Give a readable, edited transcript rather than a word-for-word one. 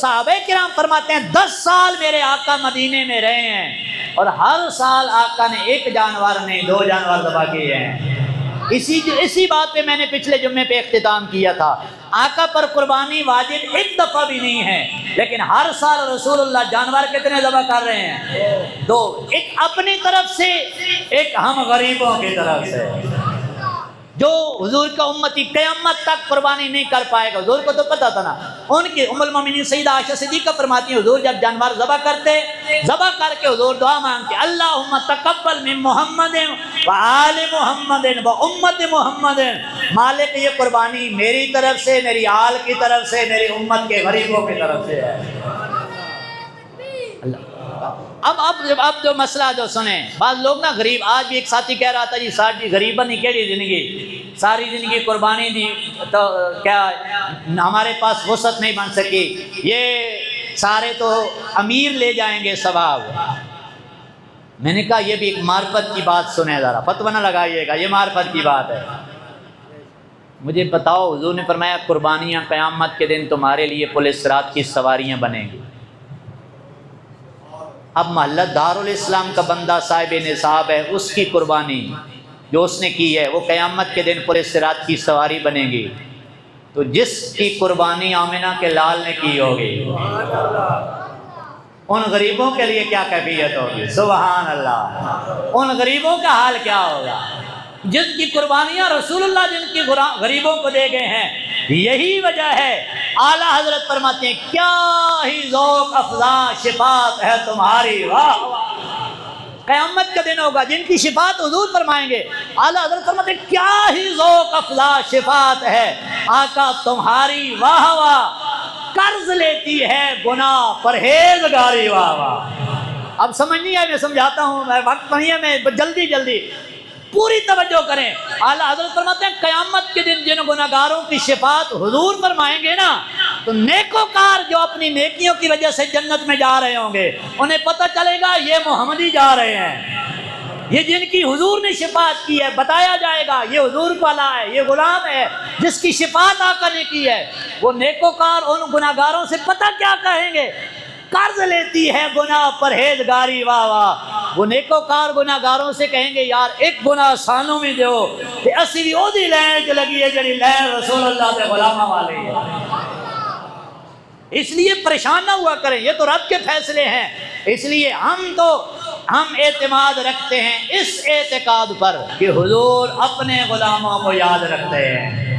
صحابہ کرام فرماتے ہیں 10 سال میرے آقا مدینے میں رہے ہیں اور ہر سال آقا نے 1 جانور نہیں 2 جانور ذبح کیے ہیں۔ اسی بات پہ میں نے پچھلے جمعے پہ اختتام کیا تھا، آقا پر قربانی واجب 1 دفعہ بھی نہیں ہے، لیکن ہر سال رسول اللہ جانور کتنے ذبح کر رہے ہیں؟ 2، ایک اپنی طرف سے، ایک ہم غریبوں کی طرف سے۔ جو حضور کا امتی قیامت تک قربانی نہیں کر پائے گا، حضور کو تو پتا تھا نا، ان کی ام المومنین سیدہ عائشہ صدیقہ فرماتی ہیں حضور جب جانور ذبح کرتے، ذبح کر کے حضور دعا مانگتے، اللہم تقبل من محمد و آل محمد و امت محمد، مالک یہ قربانی میری طرف سے، میری آل کی طرف سے، میری امت کے غریبوں کی طرف سے ہے۔ اب جو مسئلہ جو سنیں، بعض لوگ نا غریب، آج بھی ایک ساتھی کہہ رہا تھا جی ساتھ جی غریبن ہی کیڑی زندگی، ساری زندگی قربانی دی تو کیا ہمارے پاس وسعت نہیں بن سکی، یہ سارے تو امیر لے جائیں گے ثواب۔ میں نے کہا یہ بھی ایک معرفت کی بات سنیں، ذرا فتویٰ نہ لگائیے گا، یہ معرفت کی بات ہے۔ مجھے بتاؤ، حضور نے فرمایا قربانیاں قیامت کے دن تمہارے لیے پل صراط کی سواریاں بنیں گی۔ اب محلہ دارالاسلام کا بندہ صاحب نصاب ہے، اس کی قربانی جو اس نے کی ہے وہ قیامت کے دن پل صراط کی سواری بنے گی، تو جس کی قربانی آمنہ کے لال نے کی ہوگی ان غریبوں کے لیے کیا کیفیت ہوگی؟ سبحان اللہ، ان غریبوں کا حال کیا ہوگا جن کی قربانیاں رسول اللہ جن کی غریبوں کو دے گئے ہیں۔ یہی وجہ ہے اعلیٰ حضرت فرماتے ہیں کیا ہی ذوق افزا شفاعت ہے تمہاری، واہ قیامت کا دن ہوگا جن کی شفاعت حضور فرمائیں گے۔ اعلیٰ حضرت فرماتے ہیں کیا ہی ذوق افزا شفاعت ہے آقا تمہاری، واہ واہ قرض لیتی ہے گناہ پرہیزگاری، واہ واہ۔ اب سمجھ نہیں آئی، میں سمجھاتا ہوں، وقت نہیں ہے، میں جلدی پوری توجہ کریں۔ اعلیٰ حضرت فرماتے ہیں قیامت کے دن جن گناہگاروں کی شفاعت حضور فرمائیں گے نا، تو نیکوکار جو اپنی نیکیوں کی وجہ سے جنت میں جا رہے ہوں گے، انہیں پتہ چلے گا یہ محمدی جا رہے ہیں، یہ جن کی حضور نے شفاعت کی ہے، بتایا جائے گا یہ حضور والا ہے، یہ غلام ہے جس کی شفاعت آقا نے کی ہے۔ وہ نیکوکار ان گناہگاروں سے پتہ کیا کہیں گے؟ قرض لیتی ہے گناہ پرہیزگاری، واہ واہ۔ وہ نیکوکار گناہگاروں سے کہیں گے یار ایک گناہ سانوں میں دیو تے اسی بھی او دی لین چ لگی ہے جڑی لین رسول اللہ دے غلاماں والی ہے۔ اس لیے پریشان نہ ہوا کریں، یہ تو رب کے فیصلے ہیں۔ اس لیے ہم اعتماد رکھتے ہیں اس اعتقاد پر کہ حضور اپنے غلاموں کو یاد رکھتے ہیں۔